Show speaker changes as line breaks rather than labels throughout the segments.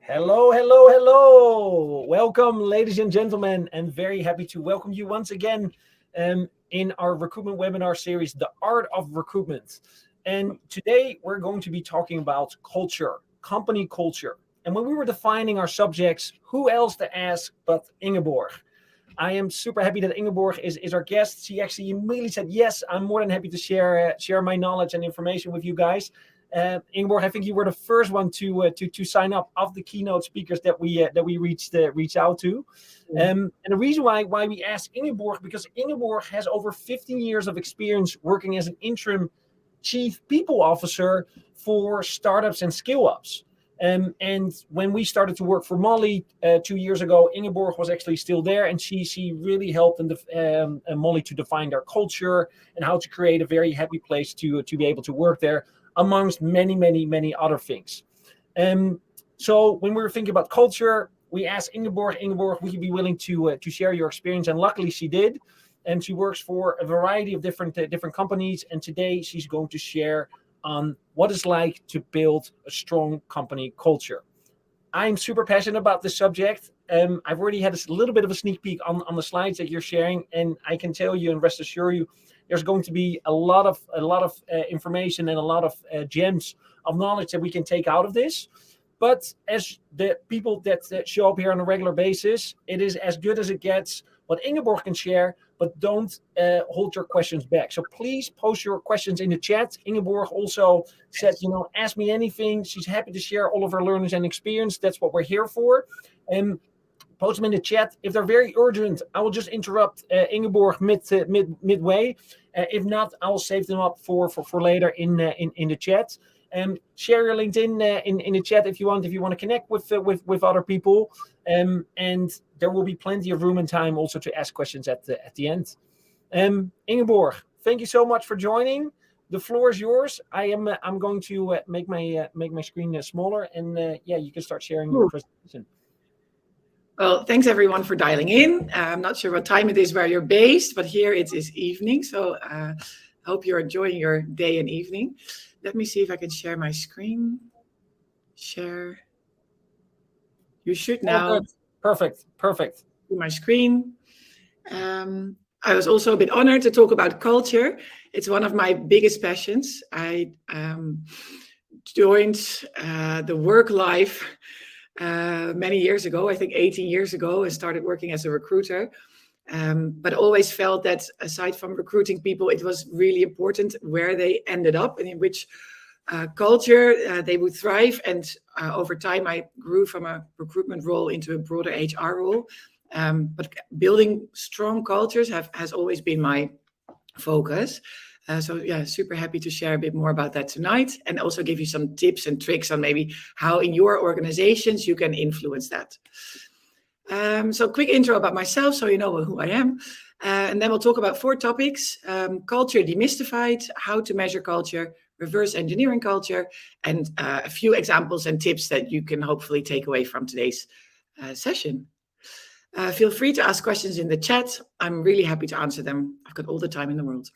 Hello, hello, hello. Welcome, ladies and gentlemen, and very happy to welcome you once again in our recruitment webinar series, The Art of Recruitment. And today we're going to be talking about culture, company culture. And when we were defining our subjects, who else to ask but Ingeborg? I am super happy that Ingeborg is our guest. She actually immediately said, yes, I'm more than happy to share my knowledge and information with you guys. Ingeborg, I think you were the first one to sign up of the keynote speakers that we reached out to. And the reason why we asked Ingeborg, because Ingeborg has over 15 years of experience working as an interim chief people officer for startups and scale-ups. And when we started to work for Molly 2 years ago, Ingeborg was actually still there, and she really helped Molly to define their culture and how to create a very happy place to be able to work there, amongst many other things. So when we were thinking about culture, we asked Ingeborg, would you be willing to share your experience? And luckily she did. And she works for a variety of different companies. And today she's going to share on what it's like to build a strong company culture. I'm super passionate about this subject. I've already had a little bit of a sneak peek on the slides that you're sharing. And I can tell you and rest assure you, there's going to be a lot of information and a lot of gems of knowledge that we can take out of this. But as the people that show up here on a regular basis, it is as good as it gets what Ingeborg can share, but don't hold your questions back. So please post your questions in the chat. Ingeborg also said, ask me anything. She's happy to share all of her learnings and experience. That's what we're here for. Post them in the chat. If they're very urgent, I will just interrupt Ingeborg midway. If not, I will save them up for later in the chat. Share your LinkedIn in the chat if you want to connect with other people. And there will be plenty of room and time also to ask questions at the end. Ingeborg, thank you so much for joining. The floor is yours. I'm going to make my screen smaller, and you can start sharing your presentation.
Well, thanks everyone for dialing in. I'm not sure what time it is where you're based, but here it is evening. So I hope you're enjoying your day and evening. Let me see if I can share my screen. Share. You should now.
Perfect.
See my screen. I was also a bit honored to talk about culture. It's one of my biggest passions. I joined the work life many years ago, I think 18 years ago, and started working as a recruiter. But always felt that aside from recruiting people, it was really important where they ended up and in which culture they would thrive. And over time, I grew from a recruitment role into a broader HR role. But building strong cultures has always been my focus. Super happy to share a bit more about that tonight, and also give you some tips and tricks on maybe how in your organizations you can influence that. So quick intro about myself so you know who I am. And then we'll talk about 4 topics: culture demystified, how to measure culture, reverse engineering culture, and a few examples and tips that you can hopefully take away from today's session. Feel free to ask questions in the chat. I'm really happy to answer them. I've got all the time in the world.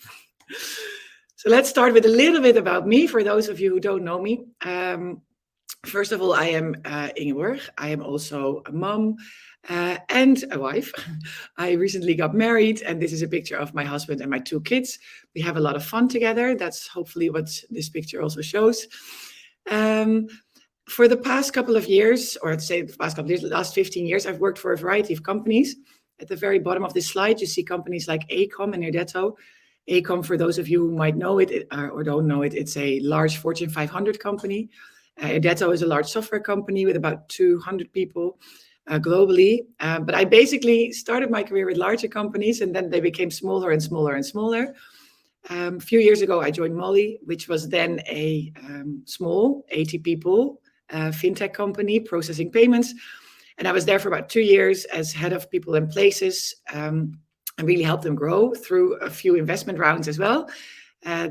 So let's start with a little bit about me, for those of you who don't know me. First of all, I am Ingeborg. I am also a mom and a wife. I recently got married, and this is a picture of my husband and my 2 kids. We have a lot of fun together. That's hopefully what this picture also shows. For the past couple of years, or I'd say the past couple of years, the last 15 years, I've worked for a variety of companies. At the very bottom of this slide, you see companies like Acom and Irresistible. Acom, for those of you who might know it or don't know it, it's a large Fortune 500 company. Irresistible is a large software company with about 200 people globally. But I basically started my career with larger companies, and then they became smaller and smaller and smaller. A few years ago, I joined Molly, which was then a small 80 people fintech company processing payments. And I was there for about 2 years as head of people and places. And really helped them grow through a few investment rounds as well.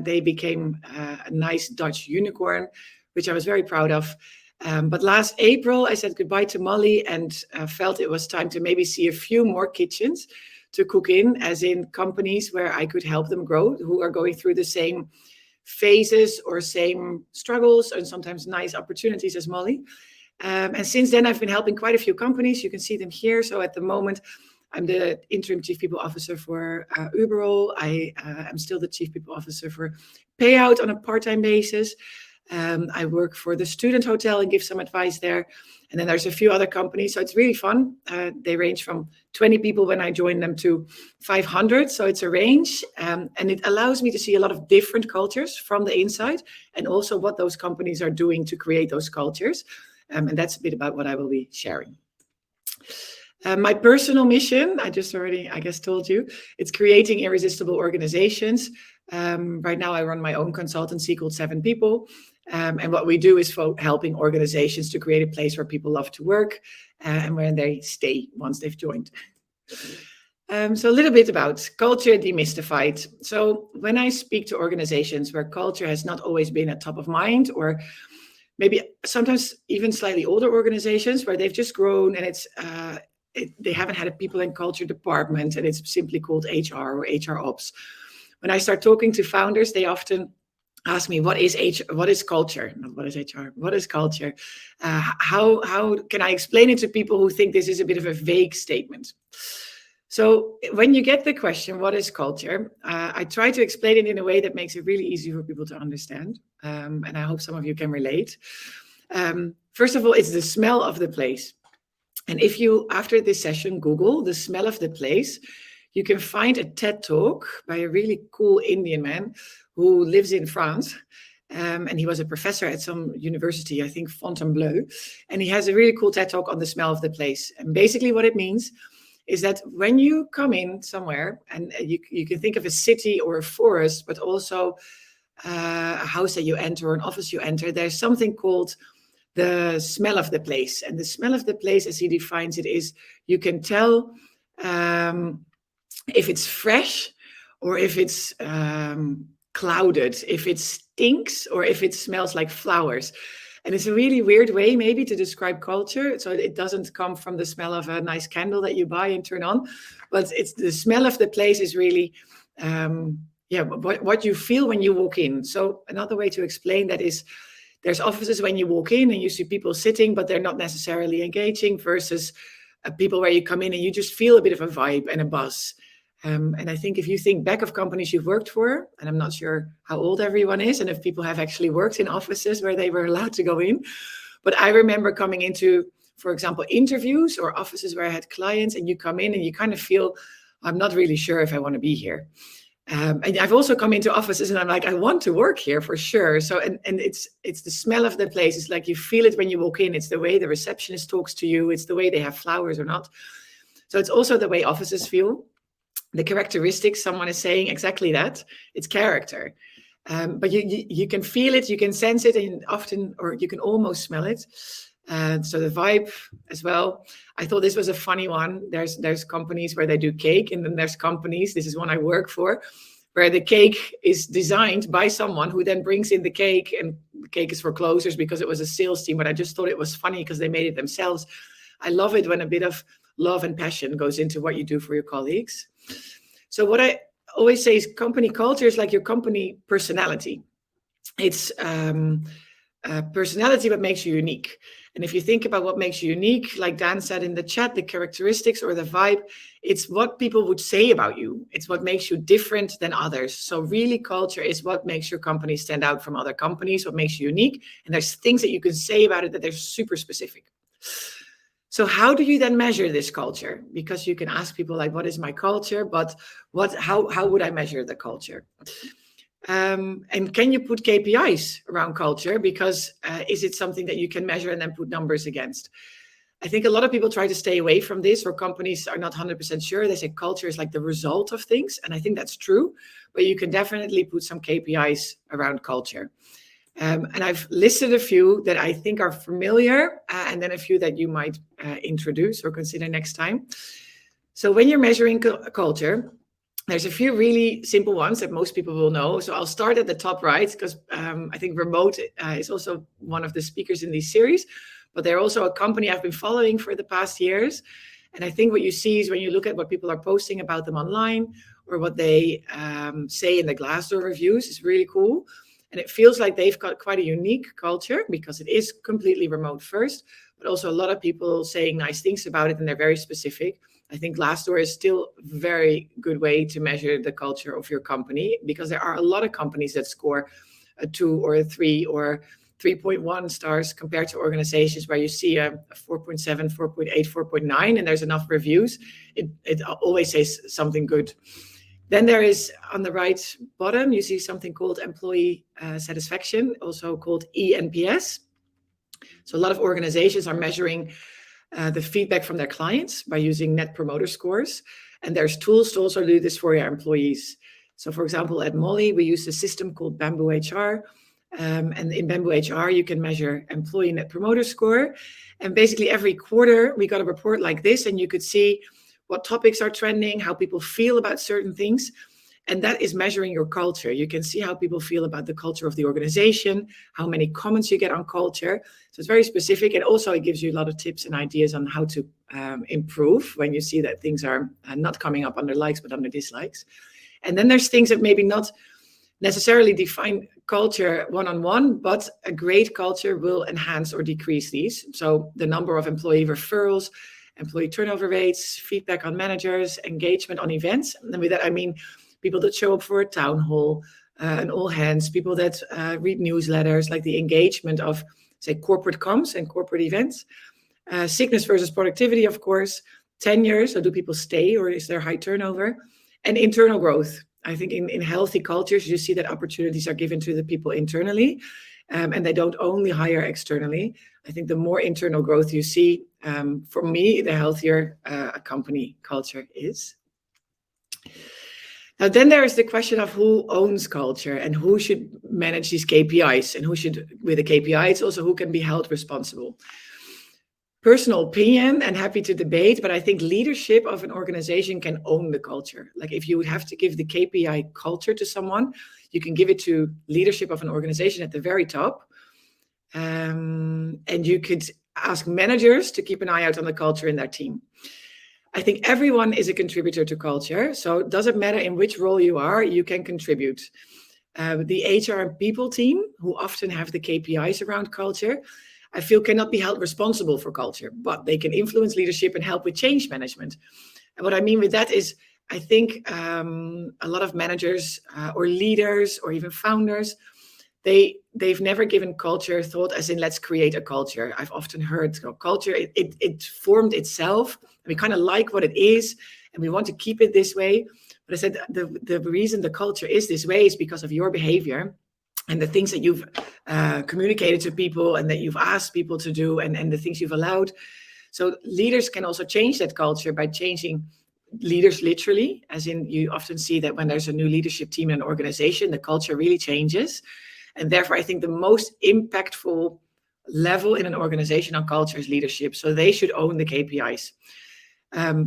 They became a nice Dutch unicorn, which I was very proud of. But last April, I said goodbye to Molly and felt it was time to maybe see a few more kitchens to cook in, as in companies where I could help them grow, who are going through the same phases or same struggles and sometimes nice opportunities as Molly. And since then, I've been helping quite a few companies. You can see them here. So at the moment, I'm the interim chief people officer for Uberall. I am still the chief people officer for Payaut on a part-time basis. I work for the student hotel and give some advice there. And then there's a few other companies. So it's really fun. They range from 20 people when I join them to 500. So it's a range. And it allows me to see a lot of different cultures from the inside and also what those companies are doing to create those cultures. And that's a bit about what I will be sharing. My personal mission, I guess, told you, it's creating irresistible organizations. Right now, I run my own consultancy called 7 People. And what we do is helping organizations to create a place where people love to work and where they stay once they've joined. So a little bit about culture demystified. So when I speak to organizations where culture has not always been at top of mind, or maybe sometimes even slightly older organizations where they've just grown and they haven't had a people and culture department and it's simply called HR or HR ops. When I start talking to founders, they often ask me, what is culture? Not what is HR, what is culture? How can I explain it to people who think this is a bit of a vague statement? So when you get the question, what is culture? I try to explain it in a way that makes it really easy for people to understand. And I hope some of you can relate. First of all, it's the smell of the place. And if you, after this session, Google the smell of the place, you can find a TED talk by a really cool Indian man who lives in France. And he was a professor at some university, I think Fontainebleau. And he has a really cool TED talk on the smell of the place. And basically what it means is that when you come in somewhere, and you can think of a city or a forest, but also a house that you enter or an office you enter, there's something called the smell of the place. And the smell of the place, as he defines it, is you can tell if it's fresh or if it's clouded, if it stinks or if it smells like flowers. And it's a really weird way maybe to describe culture. So it doesn't come from the smell of a nice candle that you buy and turn on, but it's the smell of the place is really what you feel when you walk in. So another way to explain that is there's offices when you walk in and you see people sitting, but they're not necessarily engaging, versus people where you come in and you just feel a bit of a vibe and a buzz. And I think if you think back of companies you've worked for, and I'm not sure how old everyone is, and if people have actually worked in offices where they were allowed to go in, but I remember coming into, for example, interviews or offices where I had clients, and you come in and you kind of feel, I'm not really sure if I want to be here. And I've also come into offices and I'm like, I want to work here for sure. So, and it's the smell of the place. It's like you feel it when you walk in. It's the way the receptionist talks to you. It's the way they have flowers or not. So it's also the way offices feel. The characteristics, someone is saying exactly that. It's character. But you can feel it, you can sense it, and often, or you can almost smell it. So the vibe as well. I thought this was a funny one. There's companies where they do cake, and then there's companies, this is one I work for, where the cake is designed by someone who then brings in the cake, and the cake is for closers because it was a sales team, but I just thought it was funny because they made it themselves. I love it when a bit of love and passion goes into what you do for your colleagues. So what I always say is company culture is like your company personality. It's personality what makes you unique. And if you think about what makes you unique, like Dan said in the chat, the characteristics or the vibe, it's what people would say about you. It's what makes you different than others. So really culture is what makes your company stand out from other companies, what makes you unique. And there's things that you can say about it that they're super specific. So how do you then measure this culture? Because you can ask people like, what is my culture? But how would I measure the culture? And can you put KPIs around culture? Because is it something that you can measure and then put numbers against? I think a lot of people try to stay away from this, or companies are not 100% sure. They say culture is like the result of things. And I think that's true, but you can definitely put some KPIs around culture. And I've listed a few that I think are familiar, and then a few that you might introduce or consider next time. So when you're measuring culture, there's a few really simple ones that most people will know. So I'll start at the top right, because I think Remote is also one of the speakers in this series, but they're also a company I've been following for the past years. And I think what you see is when you look at what people are posting about them online or what they say in the Glassdoor reviews is really cool. And it feels like they've got quite a unique culture because it is completely remote first, but also a lot of people saying nice things about it, and they're very specific. I think Glassdoor is still a very good way to measure the culture of your company, because there are a lot of companies that score a 2 or a 3 or 3.1 stars compared to organizations where you see a 4.7, 4.8, 4.9, and there's enough reviews. It always says something good. Then there is, on the right bottom, you see something called employee satisfaction, also called eNPS. So a lot of organizations are measuring the feedback from their clients by using net promoter scores. And there's tools to also do this for your employees. So for example, at Molly, we use a system called Bamboo HR. And in Bamboo HR, you can measure employee net promoter score. And basically every quarter, we got a report like this, and you could see what topics are trending, how people feel about certain things. And that is measuring your culture. You can see how people feel about the culture of the organization, how many comments you get on culture. So it's very specific. And also it gives you a lot of tips and ideas on how to improve when you see that things are not coming up under likes, but under dislikes. And then there's things that maybe not necessarily define culture one-on-one, but a great culture will enhance or decrease these. So the number of employee referrals, employee turnover rates, feedback on managers, engagement on events. And with that, I mean people that show up for a town hall, an all hands, people that read newsletters, like the engagement of, say, corporate comms and corporate events. Sickness versus productivity, of course. Tenure, so do people stay or is there high turnover? And internal growth. I think in healthy cultures, you see that opportunities are given to the people internally, and they don't only hire externally. I think the more internal growth you see, for me, the healthier a company culture is. Now, then there is the question of who owns culture and who should manage these KPIs, and who should, with the KPIs, also who can be held responsible. Personal opinion, and happy to debate, but I think leadership of an organization can own the culture. Like if you would have to give the KPI culture to someone, you can give it to leadership of an organization at the very top. And you could ask managers to keep an eye out on the culture in their team. I think everyone is a contributor to culture. So it doesn't matter in which role you are, you can contribute. The HR and people team, who often have the KPIs around culture, I feel cannot be held responsible for culture, but they can influence leadership and help with change management. And what I mean with that is, I think a lot of managers or leaders or even founders, they've never given culture thought as in let's create a culture. I've often heard culture, it formed itself. We kind of like what it is and we want to keep it this way. But I said the reason the culture is this way is because of your behavior and the things that you've communicated to people and that you've asked people to do and the things you've allowed. So leaders can also change that culture by changing leaders literally, as in you often see that when there's a new leadership team in an organization, the culture really changes. And therefore, I think the most impactful level in an organization on culture is leadership. So they should own the KPIs.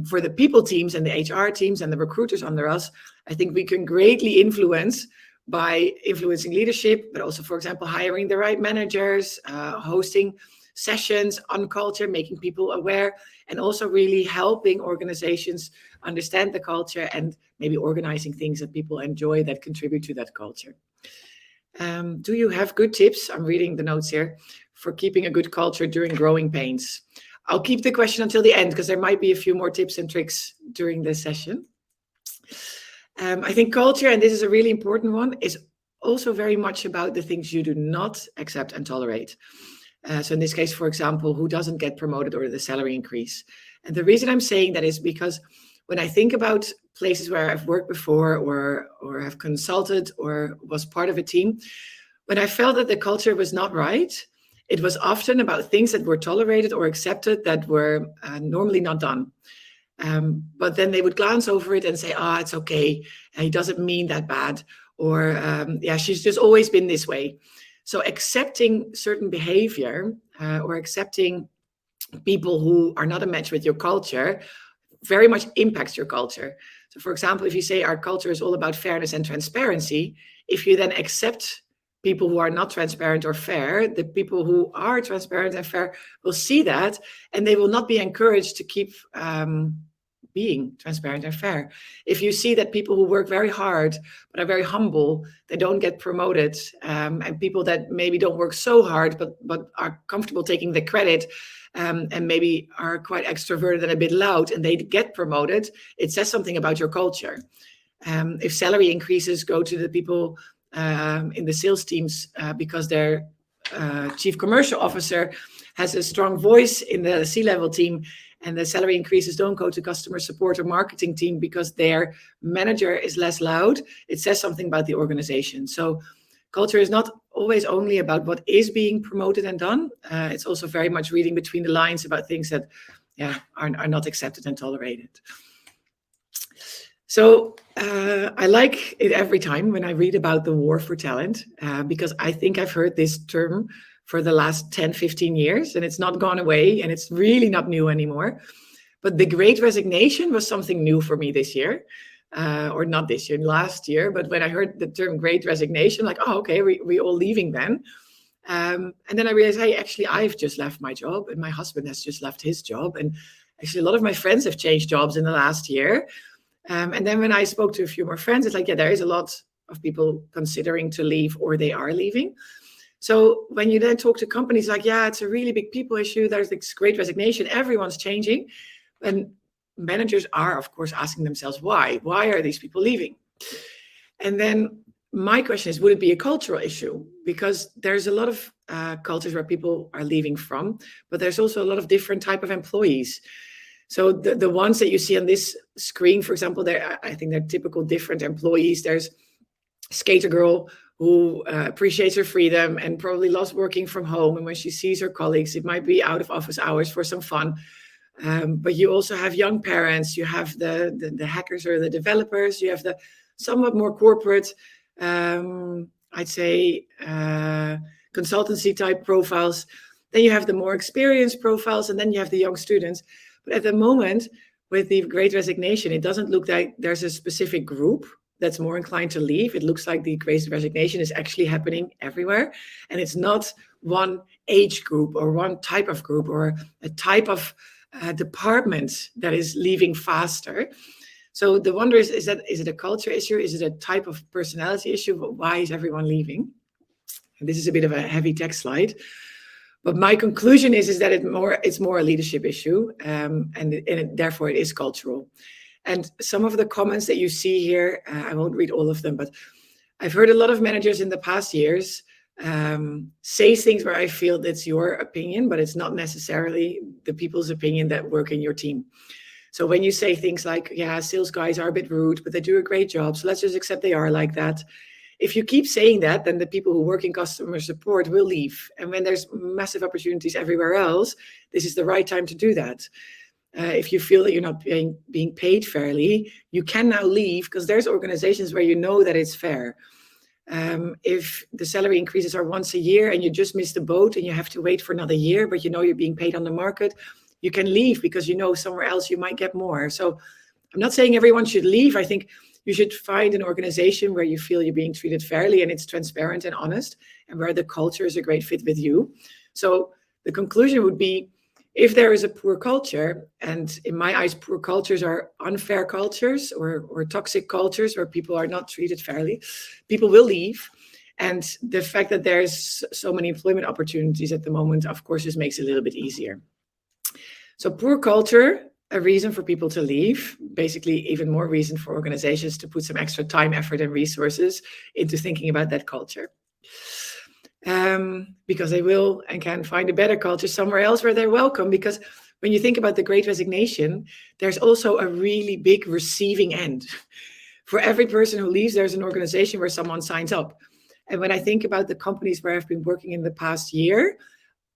For the people teams and the HR teams and the recruiters under us, I think we can greatly influence by influencing leadership, but also, for example, hiring the right managers, hosting sessions on culture, making people aware, and also really helping organizations understand the culture and maybe organizing things that people enjoy that contribute to that culture. Do you have good tips? I'm reading the notes here for keeping a good culture during growing pains. I'll keep the question until the end because there might be a few more tips and tricks during this session. I think culture, and this is a really important one, is also very much about the things you do not accept and tolerate. So in this case, for example, who doesn't get promoted or the salary increase. And the reason I'm saying that is because when I think about places where I've worked before or have consulted or was part of a team, when I felt that the culture was not right, it was often about things that were tolerated or accepted that were normally not done. But then they would glance over it and say, it's okay. He doesn't mean that bad. Or, she's just always been this way. So accepting certain behavior or accepting people who are not a match with your culture very much impacts your culture. So for example, if you say our culture is all about fairness and transparency, if you then accept people who are not transparent or fair, the people who are transparent and fair will see that, and they will not be encouraged to keep being transparent and fair. If you see that people who work very hard but are very humble, they don't get promoted, and people that maybe don't work so hard but are comfortable taking the credit, and maybe are quite extroverted and a bit loud, and they get promoted, it says something about your culture. If salary increases go to the people in the sales teams because their chief commercial officer has a strong voice in the C-level team, and the salary increases don't go to customer support or marketing team because their manager is less loud, it says something about the organization. So culture is not always only about what is being promoted and done. It's also very much reading between the lines about things that are not accepted and tolerated. So I like it every time when I read about the war for talent, because I think I've heard this term for the last 10, 15 years, and it's not gone away, and it's really not new anymore. But the Great Resignation was something new for me this year, or not this year, last year. But when I heard the term Great Resignation, like, oh, okay, we all leaving then. And then I realized, hey, actually, I've just left my job, and my husband has just left his job. And actually, a lot of my friends have changed jobs in the last year. And then when I spoke to a few more friends, it's like, yeah, there is a lot of people considering to leave, or they are leaving. So when you then talk to companies like, yeah, it's a really big people issue, there's this Great Resignation, everyone's changing. And managers are, of course, asking themselves, why? Why are these people leaving? And then my question is, would it be a cultural issue? Because there's a lot of cultures where people are leaving from, but there's also a lot of different type of employees. So the ones that you see on this screen, for example, I think they're typical different employees. There's skater girl who appreciates her freedom and probably loves working from home. And when she sees her colleagues, it might be out of office hours for some fun. But you also have young parents, you have the hackers or the developers, you have the somewhat more corporate, I'd say, consultancy type profiles. Then you have the more experienced profiles, and then you have the young students. But at the moment, with the Great Resignation, it doesn't look like there's a specific group that's more inclined to leave. It looks like the Great Resignation is actually happening everywhere. And it's not one age group or one type of group or a type of department that is leaving faster. So the wonder is it a culture issue? Is it a type of personality issue? Why is everyone leaving? And this is a bit of a heavy text slide. But my conclusion is that it's more a leadership issue, and therefore it is cultural. And some of the comments that you see here, I won't read all of them, but I've heard a lot of managers in the past years say things where I feel that's your opinion, but it's not necessarily the people's opinion that work in your team. So when you say things like, yeah, sales guys are a bit rude, but they do a great job, so let's just accept they are like that. If you keep saying that, then the people who work in customer support will leave. And when there's massive opportunities everywhere else, this is the right time to do that. If you feel that you're not being paid fairly, you can now leave, because there's organizations where you know that it's fair. If the salary increases are once a year and you just missed the boat and you have to wait for another year, but you know you're being paid on the market, you can leave because you know somewhere else you might get more. So I'm not saying everyone should leave. I think you should find an organization where you feel you're being treated fairly and it's transparent and honest, and where the culture is a great fit with you. So the conclusion would be, if there is a poor culture, and in my eyes, poor cultures are unfair cultures or toxic cultures where people are not treated fairly, people will leave. And the fact that there's so many employment opportunities at the moment, of course, just makes it a little bit easier. So poor culture, a reason for people to leave, basically even more reason for organizations to put some extra time, effort, and resources into thinking about that culture. Because they will and can find a better culture somewhere else where they're welcome. Because when you think about the Great Resignation, there's also a really big receiving end. For every person who leaves, there's an organization where someone signs up. And when I think about the companies where I've been working in the past year,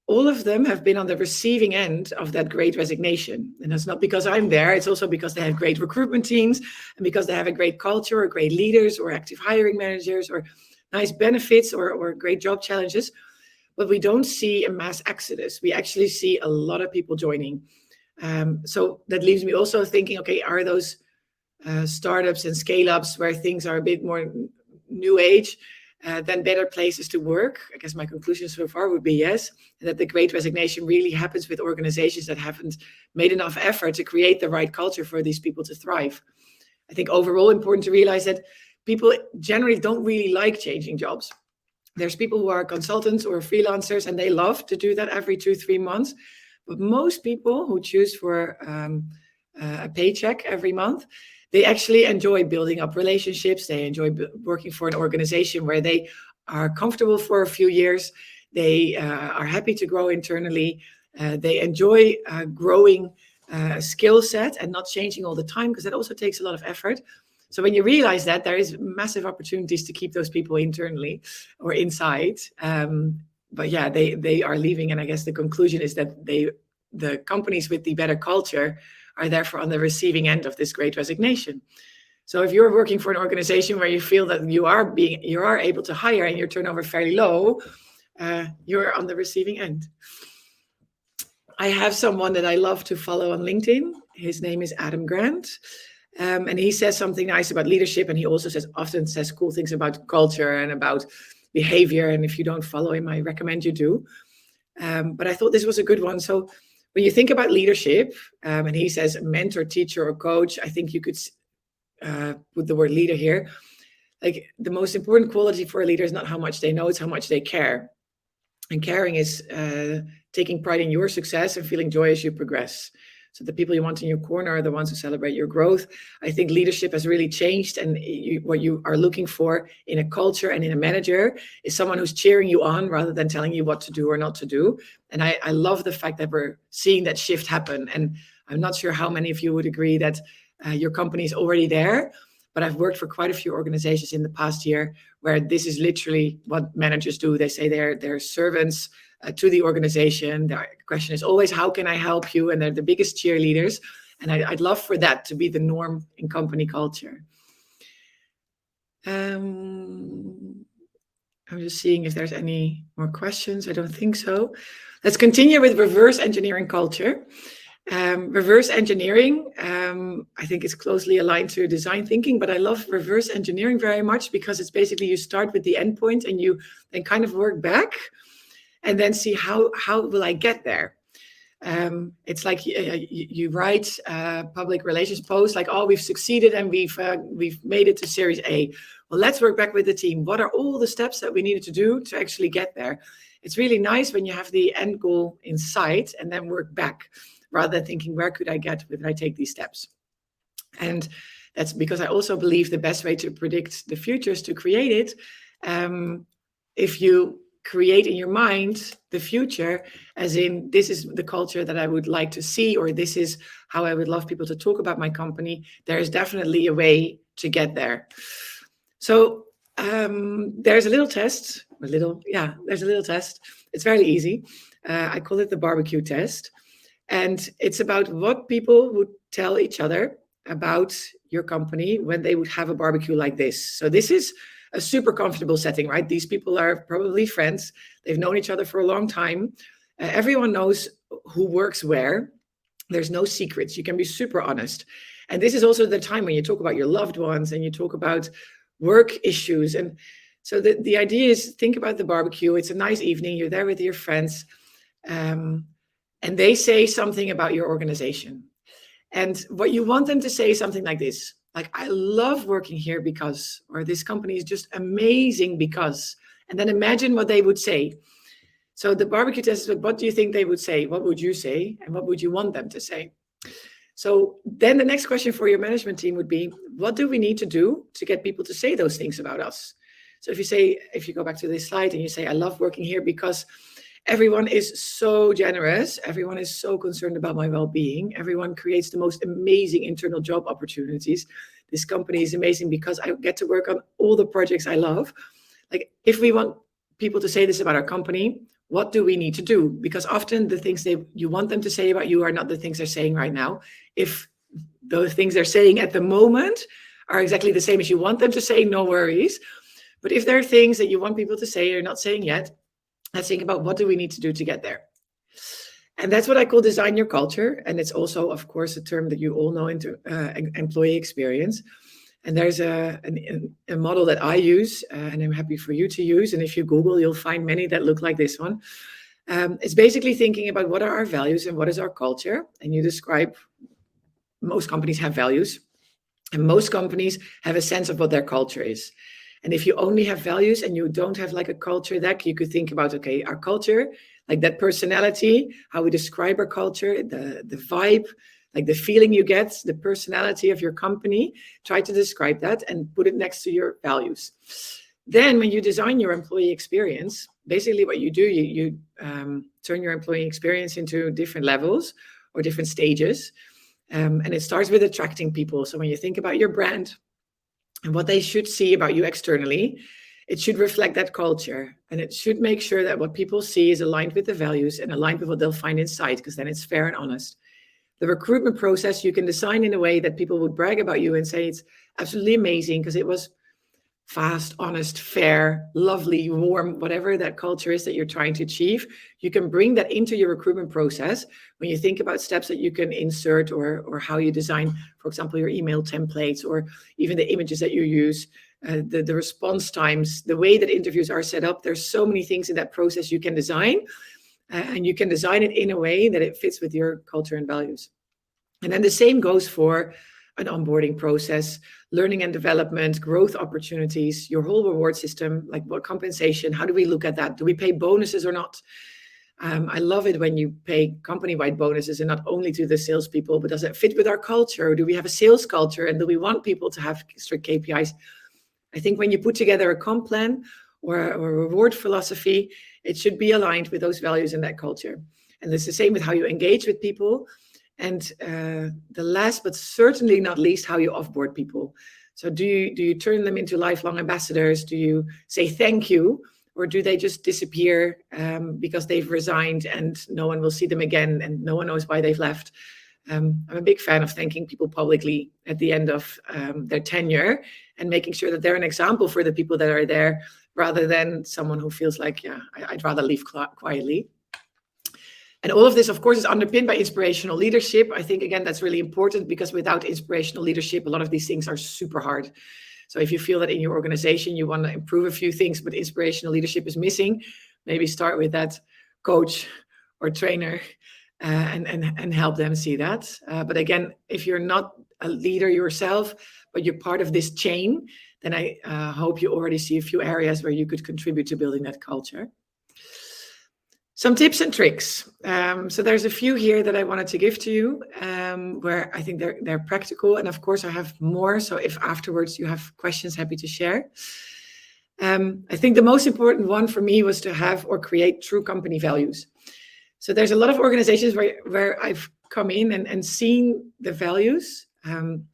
all of them have been on the receiving end of that Great Resignation. And that's not because I'm there. It's also because they have great recruitment teams, and because they have a great culture, or great leaders, or active hiring managers, or nice benefits, or great job challenges. But we don't see a mass exodus. We actually see a lot of people joining. So that leaves me also thinking, okay, are those startups and scale-ups where things are a bit more new age, then better places to work. I guess my conclusion so far would be yes, and that the Great Resignation really happens with organizations that haven't made enough effort to create the right culture for these people to thrive. I think overall important to realize that people generally don't really like changing jobs. There's people who are consultants or freelancers, and they love to do that every 2-3 months. But most people who choose for a paycheck every month, they actually enjoy building up relationships. They enjoy working for an organization where they are comfortable for a few years. They are happy to grow internally. They enjoy growing skill set and not changing all the time, because that also takes a lot of effort. So when you realize that, there is massive opportunities to keep those people internally or inside. But yeah, they are leaving. And I guess the conclusion is that the companies with the better culture are therefore on the receiving end of this Great Resignation. So if you're working for an organization where you feel that you are able to hire and your turnover fairly low, you're on the receiving end. I have someone that I love to follow on LinkedIn. His name is Adam Grant. And he says something nice about leadership. And he also often says cool things about culture and about behavior. And if you don't follow him, I recommend you do. But I thought this was a good one. So when you think about leadership, and he says mentor, teacher, or coach, I think you could put the word leader here. Like, the most important quality for a leader is not how much they know, it's how much they care. And caring is taking pride in your success and feeling joy as you progress. So the people you want in your corner are the ones who celebrate your growth. I think leadership has really changed, and what you are looking for in a culture and in a manager is someone who's cheering you on rather than telling you what to do or not to do. And I love the fact that we're seeing that shift happen. And I'm not sure how many of you would agree that your company is already there, but I've worked for quite a few organizations in the past year where this is literally what managers do. They say they're servants to the organization. The question is always, how can I help you? And they're the biggest cheerleaders. And I'd love for that to be the norm in company culture. I'm just seeing if there's any more questions. I don't think so. Let's continue with reverse engineering culture. Reverse engineering, I think it's closely aligned to design thinking, but I love reverse engineering very much because it's basically you start with the endpoint and you then kind of work back and then see how will I get there. It's like you write a public relations post like, oh, we've succeeded and we've made it to Series A. Well, let's work back with the team. What are all the steps that we needed to do to actually get there? It's really nice when you have the end goal in sight and then work back, rather than thinking, where could I get when I take these steps? And that's because I also believe the best way to predict the future is to create it. If you create in your mind the future, as in, this is the culture that I would like to see, or this is how I would love people to talk about my company, there is definitely a way to get there. So there's a little test, there's a little test. It's very easy. I call it the barbecue test. And it's about what people would tell each other about your company when they would have a barbecue like this. So this is a super comfortable setting, right? These people are probably friends. They've known each other for a long time. Everyone knows who works where. There's no secrets. You can be super honest. And this is also the time when you talk about your loved ones and you talk about work issues. And so the idea is, think about the barbecue. It's a nice evening. You're there with your friends. And they say something about your organization. And what you want them to say is something like this. Like, I love working here because, or this company is just amazing because, and then imagine what they would say. So the barbecue test is, what do you think they would say? What would you say? And what would you want them to say? So then the next question for your management team would be, what do we need to do to get people to say those things about us? So if you go back to this slide and you say, I love working here because everyone is so generous. Everyone is so concerned about my well-being. Everyone creates the most amazing internal job opportunities. This company is amazing because I get to work on all the projects I love. Like, if we want people to say this about our company, what do we need to do? Because often the things you want them to say about you are not the things they're saying right now. If those things they're saying at the moment are exactly the same as you want them to say, no worries. But if there are things that you want people to say, you're not saying yet, let's think about what do we need to do to get there. And that's what I call design your culture. And it's also, of course, a term that you all know into employee experience. And there's a model that I use, and I'm happy for you to use. And if you Google, you'll find many that look like this one. It's basically thinking about what are our values and what is our culture. And you describe, most companies have values, and most companies have a sense of what their culture is. And if you only have values and you don't have like a culture deck, you could think about, okay, our culture, like that personality, how we describe our culture, the vibe, like the feeling you get, the personality of your company, try to describe that and put it next to your values. Then when you design your employee experience, basically what you do, you turn your employee experience into different levels or different stages. And it starts with attracting people. So when you think about your brand and what they should see about you externally, it should reflect that culture. And it should make sure that what people see is aligned with the values and aligned with what they'll find inside, because then it's fair and honest. The recruitment process you can design in a way that people would brag about you and say it's absolutely amazing because it was fast, honest, fair, lovely, warm, whatever that culture is that you're trying to achieve. You can bring that into your recruitment process when you think about steps that you can insert or how you design, for example, your email templates or even the images that you use, the response times, the way that interviews are set up. There's so many things in that process you can design. And you can design it in a way that it fits with your culture and values. And then the same goes for an onboarding process, learning and development, growth opportunities, your whole reward system, like what compensation, how do we look at that? Do we pay bonuses or not? I love it when you pay company-wide bonuses and not only to the salespeople, but does it fit with our culture? Or do we have a sales culture and do we want people to have strict KPIs? I think when you put together a comp plan or a reward philosophy, it should be aligned with those values and that culture. And it's the same with how you engage with people. And the last, but certainly not least, how you offboard people. So do you turn them into lifelong ambassadors? Do you say thank you? Or do they just disappear because they've resigned and no one will see them again and no one knows why they've left? I'm a big fan of thanking people publicly at the end of their tenure and making sure that they're an example for the people that are there, rather than someone who feels like, yeah, I'd rather leave quietly. And all of this, of course, is underpinned by inspirational leadership. I think, again, that's really important because without inspirational leadership, a lot of these things are super hard. So if you feel that in your organization, you want to improve a few things, but inspirational leadership is missing, maybe start with that coach or trainer and help them see that. But again, if you're not a leader yourself, but you're part of this chain, then I hope you already see a few areas where you could contribute to building that culture. Some tips and tricks. So there's a few here that I wanted to give to you, where I think they're practical. And of course, I have more. So if afterwards you have questions, happy to share. I think the most important one for me was to have or create true company values. So there's a lot of organizations where I've come in and seen the values on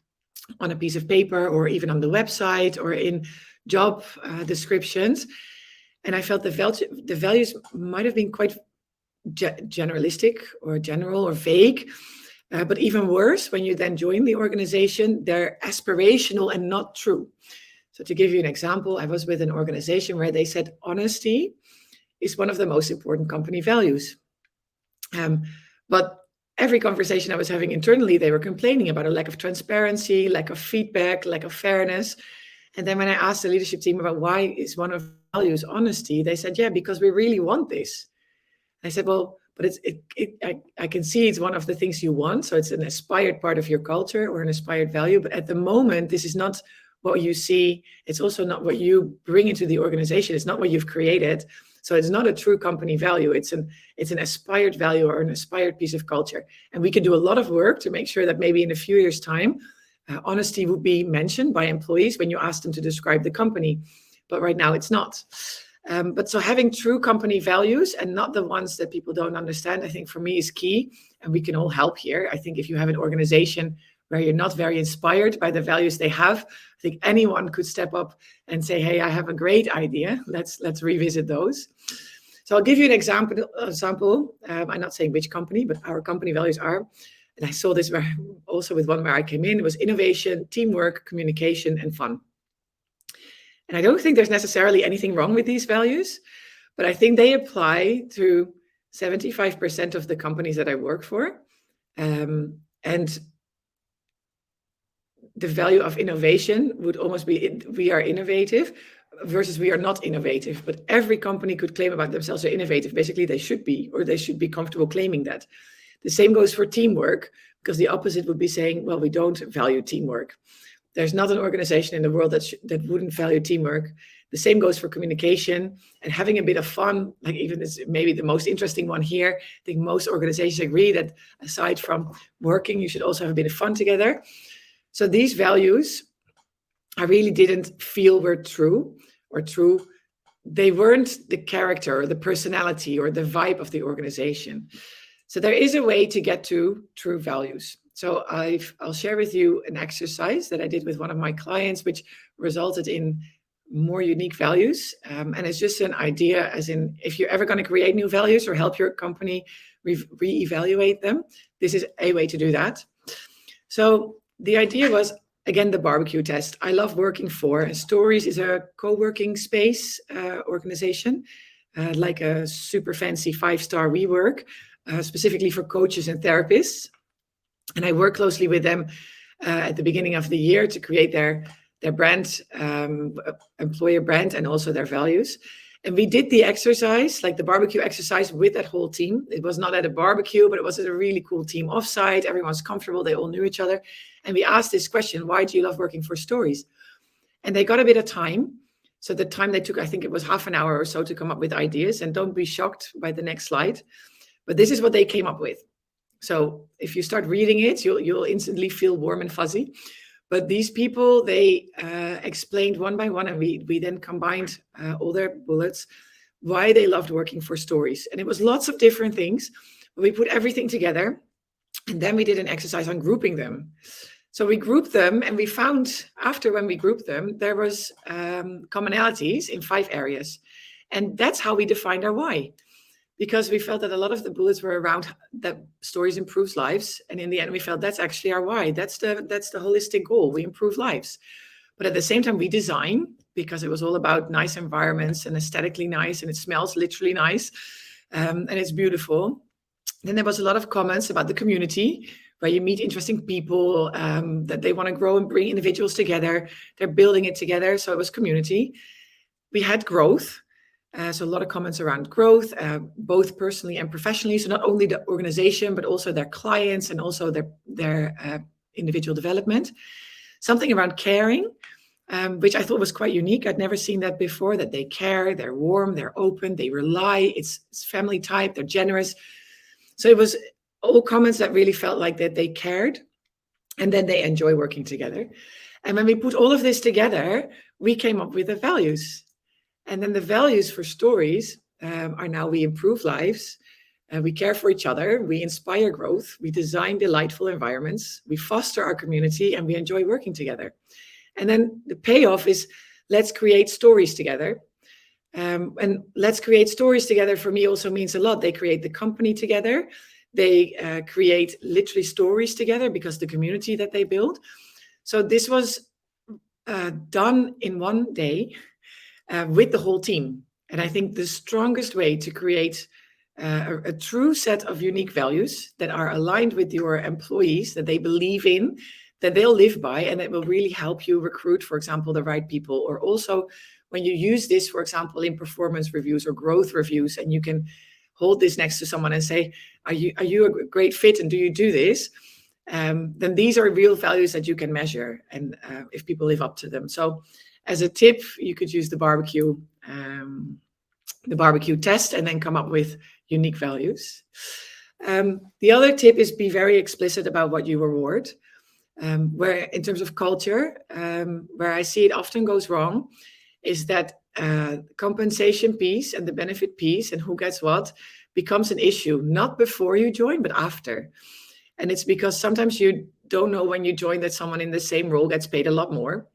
a piece of paper or even on the website or in job descriptions. And I felt the values might have been quite generalistic or general or vague. But even worse, when you then join the organization, they're aspirational and not true. So to give you an example, I was with an organization where they said honesty is one of the most important company values. But every conversation I was having internally, they were complaining about a lack of transparency, lack of feedback, lack of fairness. And then when I asked the leadership team about why is one of values honesty, they said, yeah, because we really want this. I said, well, but I can see it's one of the things you want. So it's an aspired part of your culture or an aspired value. But at the moment, this is not what you see. It's also not what you bring into the organization. It's not what you've created. So it's not a true company value. It's an aspired value or an aspired piece of culture. And we can do a lot of work to make sure that maybe in a few years' time, honesty would be mentioned by employees when you ask them to describe the company. But right now it's not. But so having true company values and not the ones that people don't understand, I think for me is key. And we can all help here. I think if you have an organization where you're not very inspired by the values they have, I think anyone could step up and say, hey, I have a great idea. Let's revisit those. So I'll give you an example. I'm not saying which company, but our company values are, and I saw this also with one where I came in, it was innovation, teamwork, communication, and fun. And I don't think there's necessarily anything wrong with these values, but I think they apply to 75% of the companies that I work for. And the value of innovation would almost be we are innovative versus we are not innovative. But every company could claim about themselves they're innovative. Basically, they should be, or they should be comfortable claiming that. The same goes for teamwork, because the opposite would be saying, well, we don't value teamwork. There's not an organization in the world that wouldn't value teamwork. The same goes for communication and having a bit of fun. Like even this, maybe the most interesting one here. I think most organizations agree that aside from working, you should also have a bit of fun together. So these values, I really didn't feel were true. They weren't the character or the personality or the vibe of the organization. So there is a way to get to true values. So I'll share with you an exercise that I did with one of my clients, which resulted in more unique values. And it's just an idea, as in, if you're ever going to create new values or help your company reevaluate them, this is a way to do that. So the idea was, again, the barbecue test. I love working for, and Stories is a co-working space organization, like a super fancy 5-star WeWork, specifically for coaches and therapists. And I work closely with them at the beginning of the year to create their brand, employer brand, and also their values. And we did the exercise, like the barbecue exercise, with that whole team. It was not at a barbecue, but it was at a really cool team offsite. Everyone's comfortable. They all knew each other. And we asked this question, why do you love working for Stories? And they got a bit of time. So the time they took, I think it was half an hour or so to come up with ideas. And don't be shocked by the next slide. But this is what they came up with. So if you start reading it, you'll instantly feel warm and fuzzy. But these people, they explained one by one, and we then combined all their bullets, why they loved working for Stories. And it was lots of different things. But we put everything together, and then we did an exercise on grouping them. So we grouped them, and we found, after when we grouped them, there was commonalities in 5 areas. And that's how we defined our why. Because we felt that a lot of the bullets were around that Stories improves lives. And in the end, we felt that's actually our why. That's the holistic goal. We improve lives. But at the same time, we design, because it was all about nice environments and aesthetically nice, and it smells literally nice, and it's beautiful. Then there was a lot of comments about the community, where you meet interesting people, that they want to grow and bring individuals together. They're building it together. So it was community. We had growth. So a lot of comments around growth, both personally and professionally. So not only the organization, but also their clients and also their individual development. Something around caring, which I thought was quite unique. I'd never seen that before, that they care, they're warm, they're open, they rely, it's family type, they're generous. So it was all comments that really felt like that they cared, and then they enjoy working together. And when we put all of this together, we came up with the values. And then the values for Stories are now: we improve lives, we care for each other, we inspire growth, we design delightful environments, we foster our community, and we enjoy working together. And then the payoff is, let's create stories together. And let's create stories together for me also means a lot. They create the company together. They create literally stories together because the community that they build. So this was done in one day. With the whole team. And I think the strongest way to create a true set of unique values that are aligned with your employees, that they believe in, that they'll live by, and that will really help you recruit, for example, the right people. Or also when you use this, for example, in performance reviews or growth reviews, and you can hold this next to someone and say, are you a great fit, and do you do this? Then these are real values that you can measure, and if people live up to them. So as a tip, you could use the barbecue test and then come up with unique values. The other tip is be very explicit about what you reward. Where in terms of culture, where I see it often goes wrong, is that compensation piece and the benefit piece and who gets what becomes an issue, not before you join, but after. And it's because sometimes you don't know when you join that someone in the same role gets paid a lot more.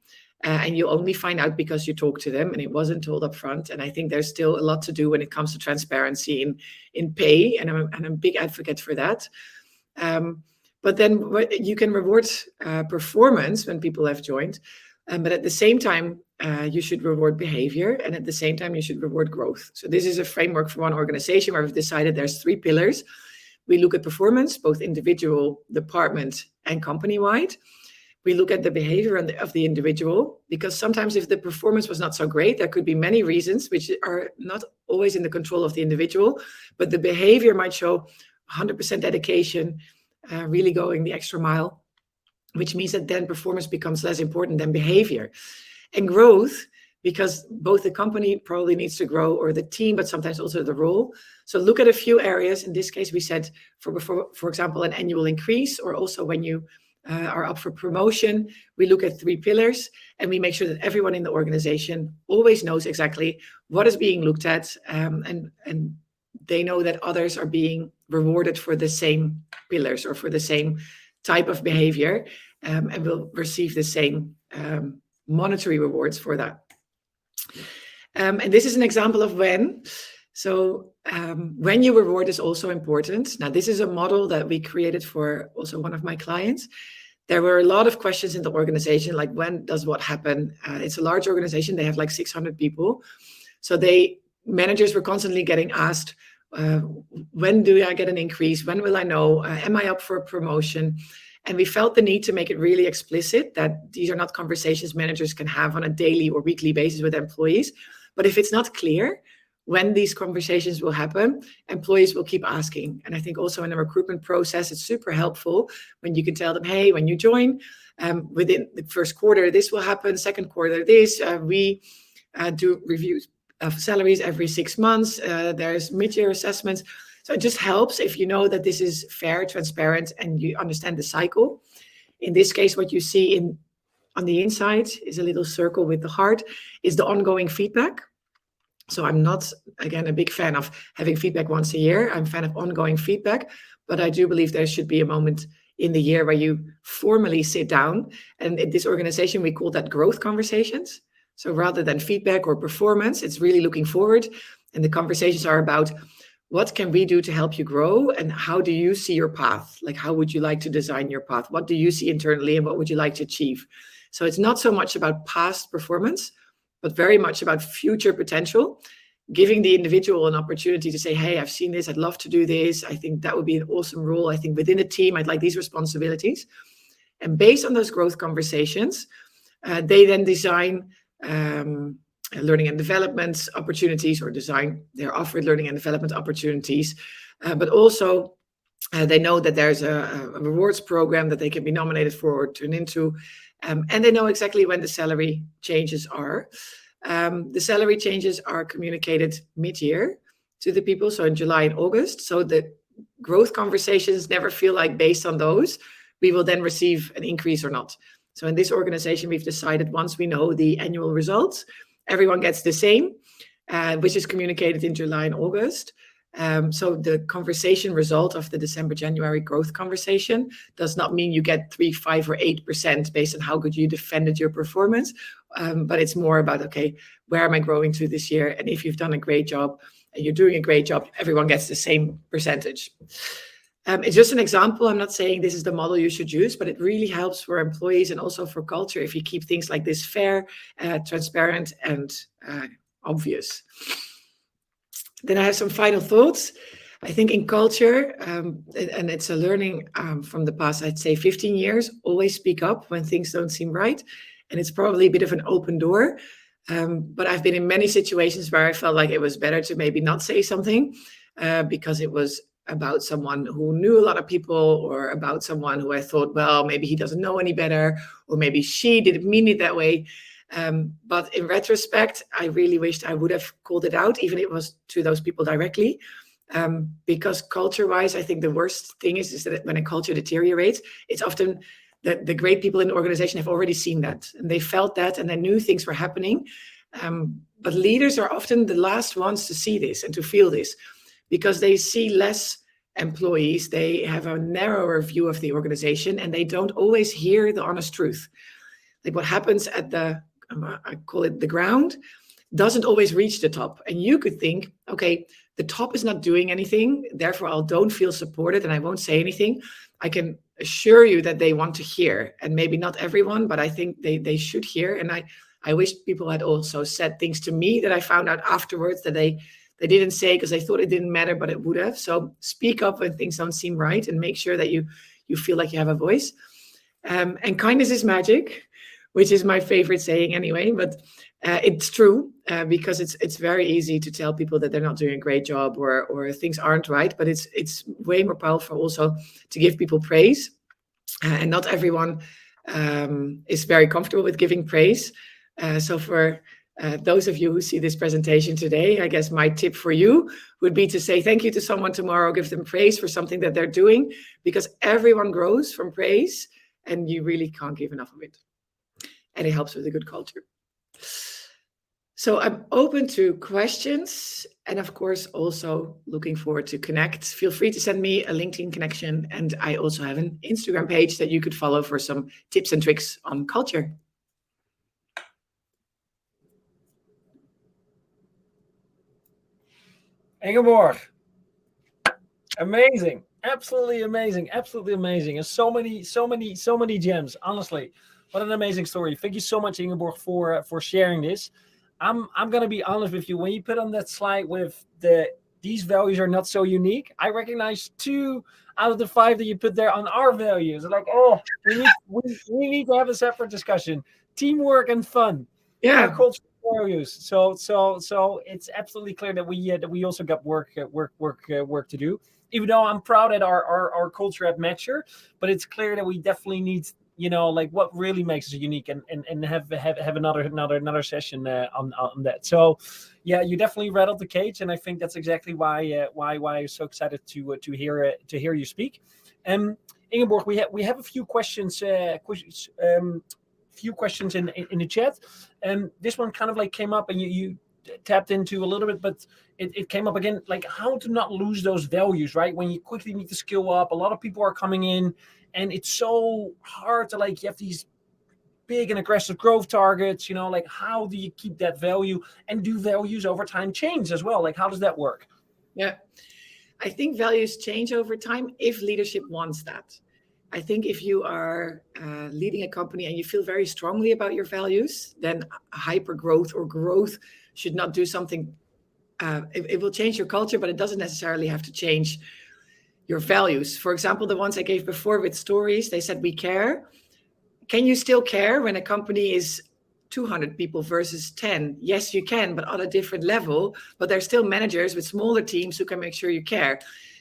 And you only find out because you talk to them and it wasn't told up front. And I think there's still a lot to do when it comes to transparency in pay. And I'm a big advocate for that. But then you can reward performance when people have joined. But at the same time, you should reward behavior. And at the same time, you should reward growth. So this is a framework for one organization where we've decided there's 3 pillars. We look at performance, both individual, department, and company-wide. we look at the behavior of the individual, because sometimes if the performance was not so great, there could be many reasons which are not always in the control of the individual, but the behavior might show 100% dedication, really going the extra mile, which means that then performance becomes less important than behavior. And growth, because both the company probably needs to grow, or the team, but sometimes also the role. So look at a few areas. In this case, we said, for example, an annual increase, or also when you are up for promotion, we look at 3 pillars, and we make sure that everyone in the organization always knows exactly what is being looked at, and they know that others are being rewarded for the same pillars or for the same type of behavior, and will receive the same monetary rewards for that. And this is an example of when. So when you reward is also important. Now, this is a model that we created for also one of my clients. There were a lot of questions in the organization, like when does what happen? It's a large organization. They have like 600 people. So managers were constantly getting asked, when do I get an increase? When will I know? Am I up for a promotion? And we felt the need to make it really explicit that these are not conversations managers can have on a daily or weekly basis with employees. But if it's not clear when these conversations will happen, employees will keep asking. And I think also in the recruitment process, it's super helpful when you can tell them, hey, when you join, within the first quarter, this will happen, second quarter, this. We do reviews of salaries every 6 months. There's mid-year assessments. So it just helps if you know that this is fair, transparent, and you understand the cycle. In this case, what you see on the inside is a little circle with the heart, is the ongoing feedback. So I'm not, again, a big fan of having feedback once a year. I'm a fan of ongoing feedback, but I do believe there should be a moment in the year where you formally sit down. And in this organization, we call that growth conversations. So rather than feedback or performance, it's really looking forward. And the conversations are about, what can we do to help you grow? And how do you see your path? Like, how would you like to design your path? What do you see internally and what would you like to achieve? So it's not so much about past performance, but very much about future potential, giving the individual an opportunity to say, hey, I've seen this, I'd love to do this. I think that would be an awesome role. I think within a team, I'd like these responsibilities. And based on those growth conversations, they then design learning and development opportunities, or they're offered learning and development opportunities, but also they know that there's a rewards program that they can be nominated for or turn into, and they know exactly when the salary changes are. The salary changes are communicated mid-year to the people, so in July and August. So the growth conversations never feel like based on those, we will then receive an increase or not. So in this organization, we've decided once we know the annual results, everyone gets the same, which is communicated in July and August. So the conversation result of the December-January growth conversation does not mean you get 3, 5, or 8% based on how good you defended your performance. But it's more about, okay, where am I growing to this year? And if you've done a great job and you're doing a great job, everyone gets the same percentage. It's just an example. I'm not saying this is the model you should use, but it really helps for employees and also for culture if you keep things like this fair, transparent, and obvious. Then I have some final thoughts. I think in culture, and it's a learning from the past, I'd say 15 years, always speak up when things don't seem right. And it's probably a bit of an open door. But I've been in many situations where I felt like it was better to maybe not say something because it was about someone who knew a lot of people, or about someone who I thought, well, maybe he doesn't know any better, or maybe she didn't mean it that way. But in retrospect, I really wished I would have called it out, even if it was to those people directly. Because culture-wise, I think the worst thing is that when a culture deteriorates, it's often the great people in the organization have already seen that, and they felt that, and they knew things were happening. But leaders are often the last ones to see this and to feel this, because they see less employees, they have a narrower view of the organization, and they don't always hear the honest truth. Like what happens at I call it the ground, doesn't always reach the top. And you could think, okay, the top is not doing anything, therefore I don't feel supported and I won't say anything. I can assure you that they want to hear, and maybe not everyone, but I think they should hear. And I wish people had also said things to me that I found out afterwards that they didn't say because they thought it didn't matter, but it would have. So speak up when things don't seem right, and make sure that you feel like you have a voice. And kindness is magic, which is my favorite saying anyway, but it's true because it's very easy to tell people that they're not doing a great job or things aren't right, but it's way more powerful also to give people praise. And not everyone is very comfortable with giving praise. So for those of you who see this presentation today, I guess my tip for you would be to say thank you to someone tomorrow, give them praise for something that they're doing, because everyone grows from praise and you really can't give enough of it. And it helps with a good culture. So I'm open to questions and of course also looking forward to connect. Feel free to send me a LinkedIn connection, and I also have an Instagram page that you could follow for some tips and tricks on culture.
Ingeborg, amazing, absolutely amazing, absolutely amazing, and so many gems. Honestly, what an amazing story! Thank you so much, Ingeborg, for sharing this. I'm gonna be honest with you. When you put on that slide with these values are not so unique, I recognize 2 out of the 5 that you put there on our values. Like, oh, we need to have a separate discussion. Teamwork and fun.
Yeah.
Our cultural values. So it's absolutely clear that we also got work to do. Even though I'm proud at our culture at Matchr, but it's clear that we definitely need, like what really makes us unique, and have another session on that. So yeah, you definitely rattled the cage, and I think that's exactly why I'm so excited to hear you speak. Ingeborg, we have a few questions few questions in the chat, and this one kind of like came up and you tapped into a little bit, but it came up again, like how to not lose those values, right? When you quickly need to skill up, a lot of people are coming in and it's so hard to, like, you have these big and aggressive growth targets, like how do you keep that value, and do values over time change as well? Like, how does that work?
Yeah, I think values change over time if leadership wants that. I think if you are leading a company and you feel very strongly about your values, then hyper growth or growth should not do something. It will change your culture, but it doesn't necessarily have to change your values. For example, the ones I gave before with stories, they said we care. Can you still care when a company is 200 people versus 10? Yes, you can, but on a different level. But there's still managers with smaller teams who can make sure you care.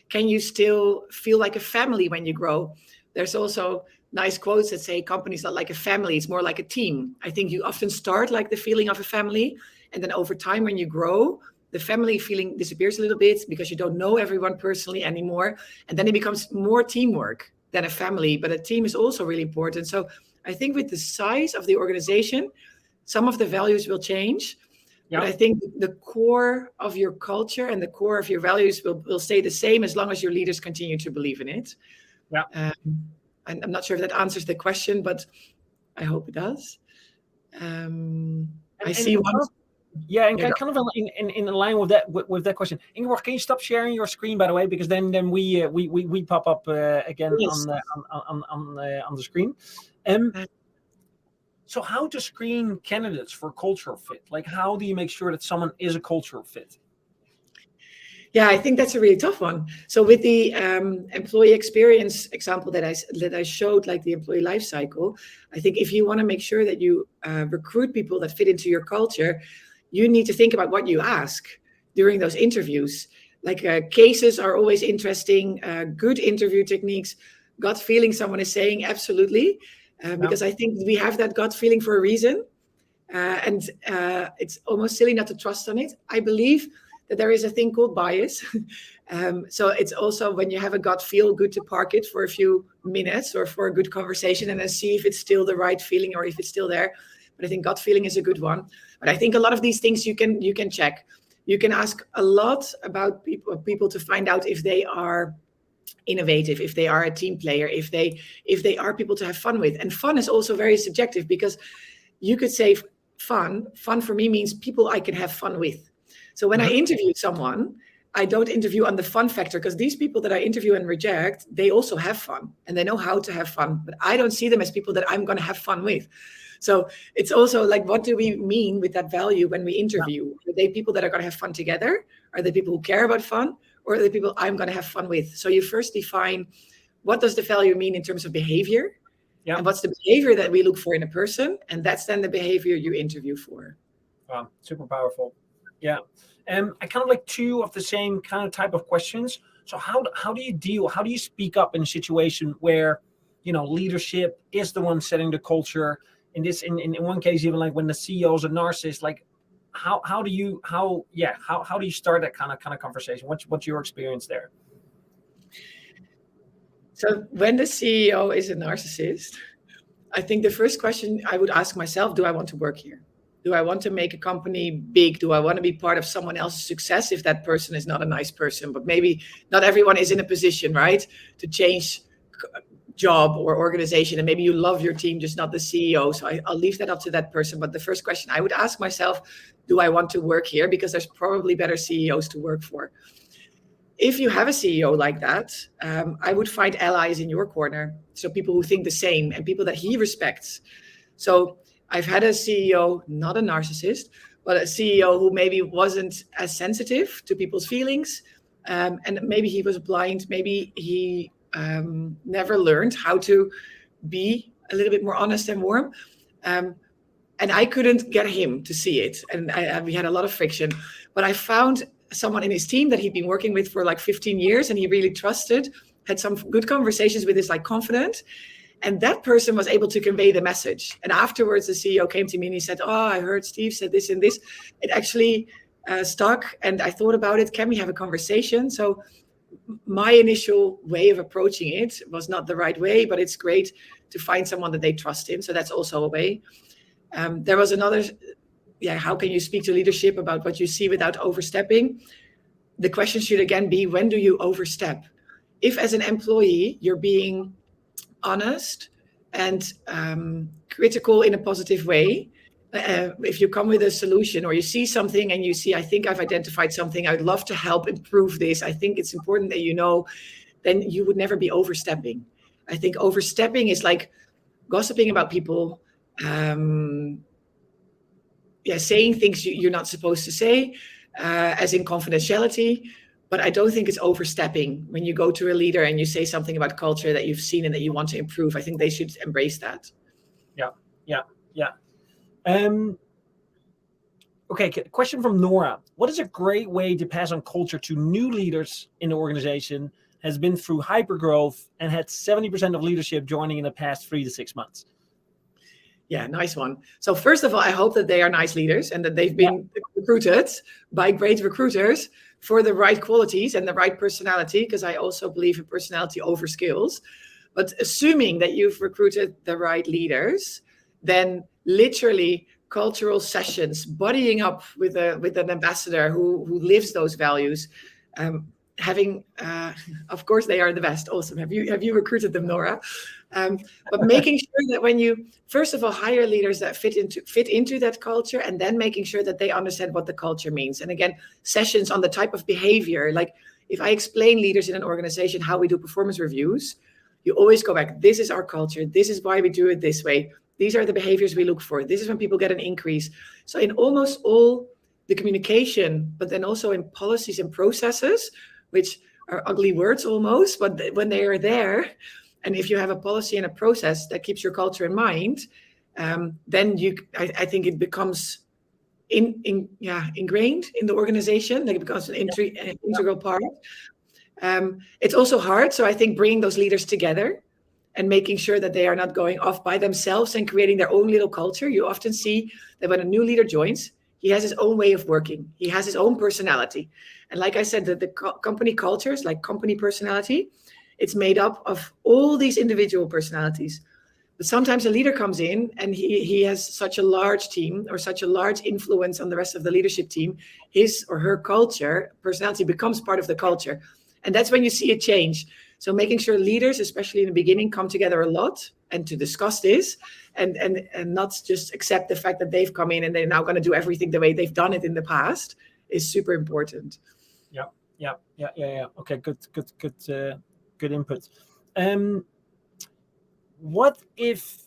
Can you still feel like a family when you grow? There's also nice quotes that say companies not like a family, it's more like a team. I think you often start like the feeling of a family, and then over time when you grow, the family feeling disappears a little bit because you don't know everyone personally anymore. And then it becomes more teamwork than a family, but a team is also really important. So I think with the size of the organization, some of the values will change. Yeah. But I think the core of your culture and the core of your values will stay the same as long as your leaders continue to believe in it.
Yeah.
And I'm not sure if that answers the question, but I hope it does. I see one.
Yeah, and kind of in line with that question, Ingeborg, can you stop sharing your screen, by the way, because then we pop up again. Yes. on the screen. So how to screen candidates for cultural fit? Like, how do you make sure that someone is a cultural fit?
Yeah, I think that's a really tough one. So with the employee experience example that I showed, like the employee life cycle, I think if you want to make sure that you recruit people that fit into your culture, you need to think about what you ask during those interviews. Like cases are always interesting, good interview techniques, gut feeling someone is saying, absolutely. Because I think we have that gut feeling for a reason. And it's almost silly not to trust on it. I believe that there is a thing called bias. So it's also when you have a gut feel, good to park it for a few minutes or for a good conversation and then see if it's still the right feeling or if it's still there. But I think gut feeling is a good one. But I think a lot of these things you can check. You can ask a lot about people to find out if they are innovative, if they are a team player, if they are people to have fun with. And fun is also very subjective, because you could say fun for me means people I can have fun with. So when I interview someone, I don't interview on the fun factor, because these people that I interview and reject, they also have fun and they know how to have fun, but I don't see them as people that I'm going to have fun with. So it's also like, what do we mean with that value when we interview? Are they people that are going to have fun together? Are they people who care about fun? Or are they people I'm going to have fun with? So you first define, what does the value mean in terms of behavior?
Yeah.
And what's the behavior that we look for in a person? And that's then the behavior you interview for.
Wow, super powerful. Yeah. I kind of like two of the same kind of type of questions. So how do you speak up in a situation where, leadership is the one setting the culture? In one case, even like when the CEO is a narcissist, like how do you start that kind of conversation? What's your experience there?
So when the CEO is a narcissist, I think the first question I would ask myself, do I want to work here? Do I want to make a company big? Do I want to be part of someone else's success if that person is not a nice person? But maybe not everyone is in a position, right, to change job or organization. And maybe you love your team, just not the CEO. So I'll leave that up to that person. But the first question I would ask myself, do I want to work here? Because there's probably better CEOs to work for. If you have a CEO like that, I would find allies in your corner. So people who think the same and people that he respects. So I've had a CEO, not a narcissist, but a CEO who maybe wasn't as sensitive to people's feelings. And maybe he was blind. Maybe he never learned how to be a little bit more honest and warm. And I couldn't get him to see it. And we had a lot of friction. But I found someone in his team that he'd been working with for like 15 years and he really trusted, had some good conversations with his like confidant. And that person was able to convey the message. And afterwards, the CEO came to me and he said, oh, I heard Steve said this and this. It actually stuck. And I thought about it. Can we have a conversation? So my initial way of approaching it was not the right way, but it's great to find someone that they trust in. So that's also a way. There was another, how can you speak to leadership about what you see without overstepping? The question should again be, when do you overstep? If as an employee, you're being honest and critical in a positive way, if you come with a solution or you see something and you see, I think I've identified something, I'd love to help improve this, I think it's important that you know, then you would never be overstepping. I think overstepping is like gossiping about people, saying things you're not supposed to say, as in confidentiality. But I don't think it's overstepping when you go to a leader and you say something about culture that you've seen and that you want to improve. I think they should embrace that.
Yeah. Okay, question from Nora. What is a great way to pass on culture to new leaders in the organization? Has been through hypergrowth and had 70% of leadership joining in the past 3 to 6 months.
Yeah, nice one. So first of all, I hope that they are nice leaders and that they've been recruited by great recruiters for the right qualities and the right personality, because I also believe in personality over skills. But assuming that you've recruited the right leaders, then literally cultural sessions, buddying up with an ambassador who lives those values, of course they are the best. Awesome. Have you recruited them, Nora? But making sure that when you first of all hire leaders that fit into that culture, and then making sure that they understand what the culture means. And again, sessions on the type of behavior. Like if I explain leaders in an organization how we do performance reviews, you always go back. This is our culture. This is why we do it this way. These are the behaviors we look for. This is when people get an increase. So in almost all the communication, but then also in policies and processes, which are ugly words almost, but when they are there, and if you have a policy and a process that keeps your culture in mind, then I think it becomes ingrained in the organization. Like it becomes an integral part. It's also hard. So I think bringing those leaders together and making sure that they are not going off by themselves and creating their own little culture. You often see that when a new leader joins, he has his own way of working. He has his own personality. And like I said, the company cultures, like company personality, it's made up of all these individual personalities. But sometimes a leader comes in and he has such a large team or such a large influence on the rest of the leadership team, his or her culture, personality becomes part of the culture. And that's when you see a change. So making sure leaders, especially in the beginning, come together a lot and to discuss this and not just accept the fact that they've come in and they're now going to do everything the way they've done it in the past is super important.
Yeah. Okay, good input. What if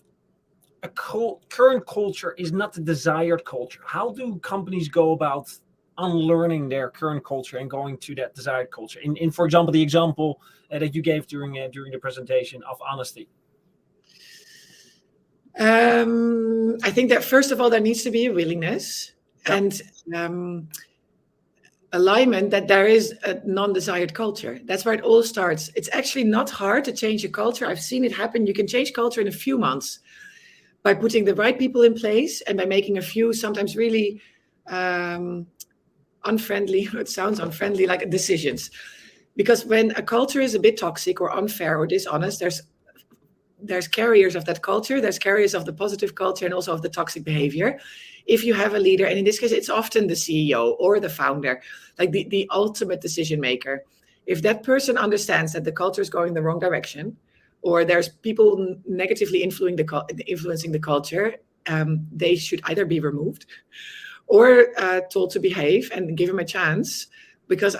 a current culture is not the desired culture? How do companies go about unlearning their current culture and going to that desired culture? In for example, the example that you gave during the presentation of honesty.
I think that first of all, there needs to be a willingness and alignment that there is a non-desired culture. That's where it all starts. It's actually not hard to change a culture. I've seen it happen. You can change culture in a few months by putting the right people in place and by making a few sometimes really unfriendly, it sounds unfriendly, like decisions. Because when a culture is a bit toxic or unfair or dishonest, there's carriers of that culture, there's carriers of the positive culture and also of the toxic behavior. If you have a leader, and in this case, it's often the CEO or the founder, like the ultimate decision maker. If that person understands that the culture is going the wrong direction, or there's people negatively influencing the culture, they should either be removed or told to behave and give them a chance. Because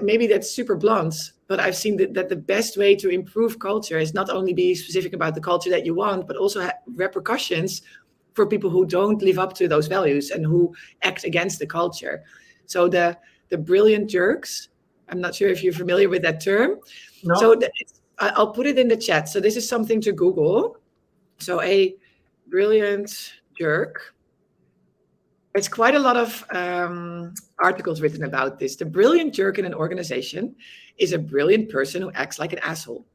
maybe that's super blunt, but I've seen that the best way to improve culture is not only be specific about the culture that you want, but also have repercussions for people who don't live up to those values and who act against the culture. So the brilliant jerks, I'm not sure if you're familiar with that term. No. So I'll put it in the chat. So this is something to Google. So a brilliant jerk. There's quite a lot of articles written about this. The brilliant jerk in an organization is a brilliant person who acts like an asshole.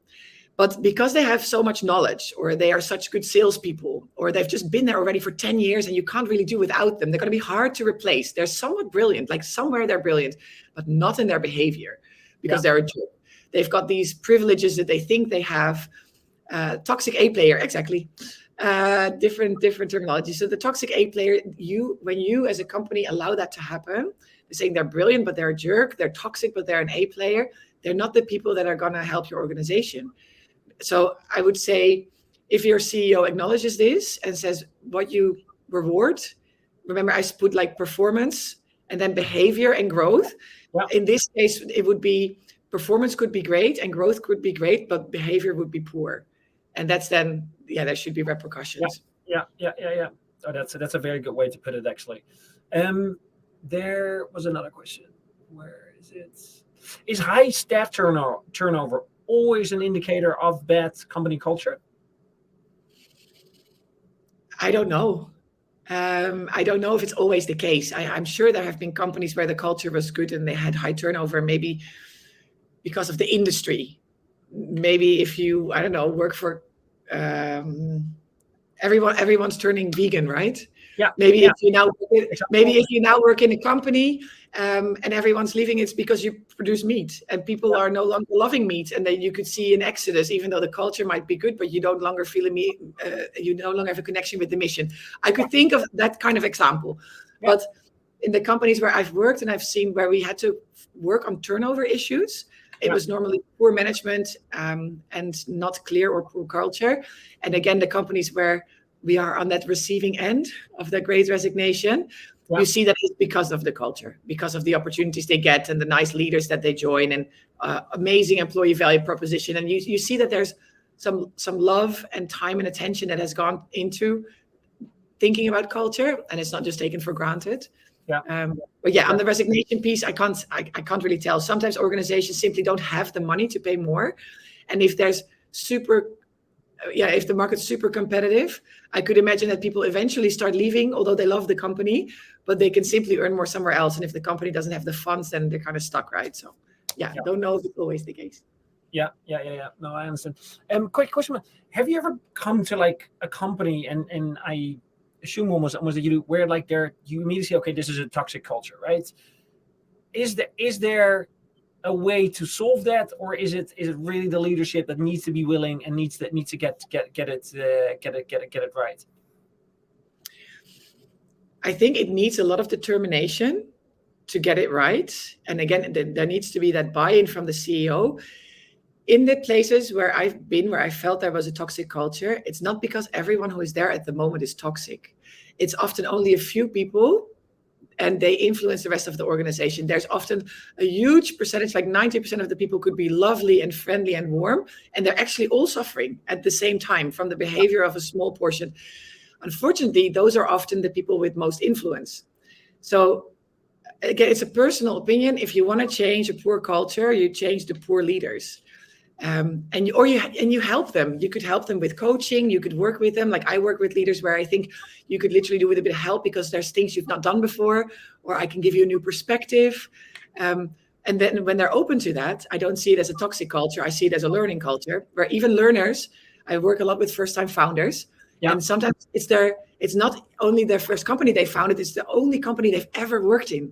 But because they have so much knowledge, or they are such good salespeople, or they've just been there already for 10 years and you can't really do without them, they're going to be hard to replace. They're somewhat brilliant, like somewhere they're brilliant, but not in their behavior because they're a jerk. They've got these privileges that they think they have. Toxic A player, exactly. Different terminology. So the toxic A player, when you as a company allow that to happen, they're saying they're brilliant, but they're a jerk. They're toxic, but they're an A player. They're not the people that are going to help your organization. So I would say if your CEO acknowledges this and says what you reward, remember I put like performance and then behavior and growth. Yeah. In this case, it would be performance could be great and growth could be great, but behavior would be poor. And that's then, there should be repercussions.
Yeah. Oh, that's a very good way to put it, actually. There was another question. Where is it? Is high staff turnover always an indicator of bad company culture?
I don't know. I don't know if it's always the case. I'm sure there have been companies where the culture was good and they had high turnover, maybe because of the industry. Maybe if you, I don't know, work for everyone's turning vegan, right?
Yeah.
Maybe if you now work in a company and everyone's leaving, it's because you produce meat and people are no longer loving meat, and then you could see an exodus, even though the culture might be good, but you don't longer feel you no longer have a connection with the mission. I could think of that kind of example, but in the companies where I've worked and I've seen where we had to work on turnover issues, it was normally poor management and not clear or poor culture. And again, the companies where we are on that receiving end of the great resignation, you see that it's because of the culture, because of the opportunities they get and the nice leaders that they join and amazing employee value proposition. And you see that there's some love and time and attention that has gone into thinking about culture, and it's not just taken for granted. But on the resignation piece, I can't really tell. Sometimes organizations simply don't have the money to pay more, and if there's if the market's super competitive, I could imagine that people eventually start leaving, although they love the company, but they can simply earn more somewhere else. And if the company doesn't have the funds, then they're kind of stuck, right? So, I don't know if it's always the case.
Yeah. No, I understand. Quick question: have you ever come to like a company, and I assume one was that you do, where like you immediately say, okay, this is a toxic culture, right? Is there a way to solve that, or is it really the leadership that needs to be willing and needs to get it right?
I think it needs a lot of determination to get it right, and again, there needs to be that buy-in from the CEO. In the places where I've been, where I felt there was a toxic culture, it's not because everyone who is there at the moment is toxic. It's often only a few people, and they influence the rest of the organization. There's often a huge percentage, like 90% of the people could be lovely and friendly and warm, and they're actually all suffering at the same time from the behavior of a small portion. Unfortunately, those are often the people with most influence. So again, it's a personal opinion. If you want to change a poor culture, you change the poor leaders. And you help them. You could help them with coaching. You could work with them. Like I work with leaders where I think you could literally do with a bit of help because there's things you've not done before, or I can give you a new perspective. And then when they're open to that, I don't see it as a toxic culture. I see it as a learning culture where even learners, I work a lot with first-time founders. Yeah. And sometimes it's not only their first company they founded, it's the only company they've ever worked in.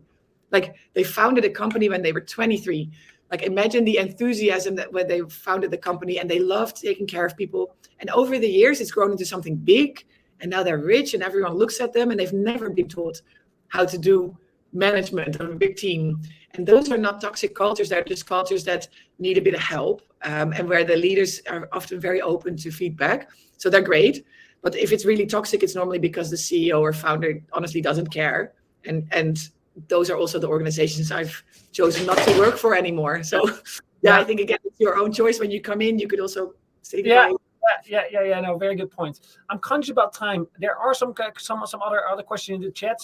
Like they founded a company when they were 23. Like imagine the enthusiasm that when they founded the company and they loved taking care of people. And over the years, it's grown into something big. And now they're rich and everyone looks at them and they've never been taught how to do management of a big team. And those are not toxic cultures. They're just cultures that need a bit of help and where the leaders are often very open to feedback. So they're great. But if it's really toxic, it's normally because the CEO or founder honestly doesn't care. And those are also the organizations I've chosen not to work for anymore. So yeah, I think again, it's your own choice. When you come in, you could also say goodbye.
Yeah. No, very good point. I'm conscious about time. There are some other questions in the chat.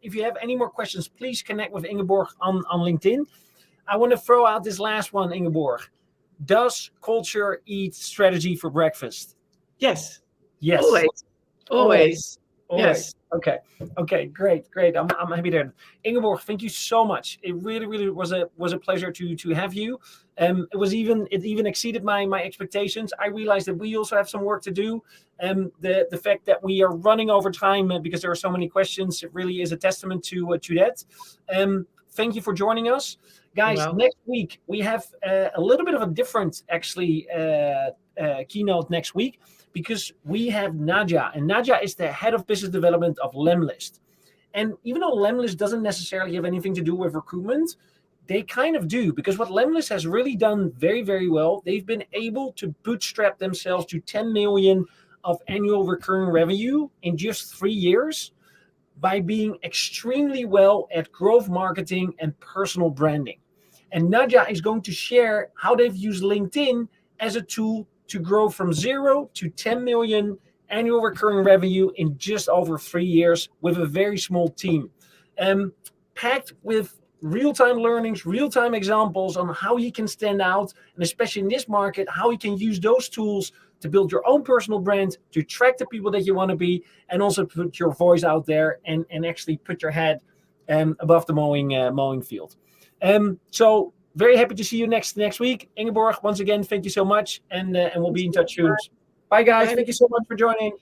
If you have any more questions, please connect with Ingeborg on LinkedIn. I want to throw out this last one, Ingeborg. Does culture eat strategy for breakfast?
Yes.
Yes.
Always. Yes.
Okay. Great. I'm happy there. Ingeborg, thank you so much. It really was a pleasure to have you. It even exceeded my expectations. I realized that we also have some work to do. The fact that we are running over time because there are so many questions, it really is a testament to that. Thank you for joining us, guys. Wow. Next week we have a little bit of a different keynote next week. Because we have Nadja, and Nadja is the head of business development of Lemlist. And even though Lemlist doesn't necessarily have anything to do with recruitment, they kind of do, because what Lemlist has really done very, very well, they've been able to bootstrap themselves to 10 million of annual recurring revenue in just 3 years by being extremely well at growth marketing and personal branding. And Nadja is going to share how they've used LinkedIn as a tool to grow from 0 to 10 million annual recurring revenue in just over 3 years with a very small team. Packed with real-time learnings, real-time examples on how you can stand out, and especially in this market, how you can use those tools to build your own personal brand, to attract the people that you want to be, and also put your voice out there and actually put your head above the mowing field. So very happy to see you next week. Ingeborg, once again, thank you so much. And we'll be in touch soon. Bye, guys. Thank you so much for joining.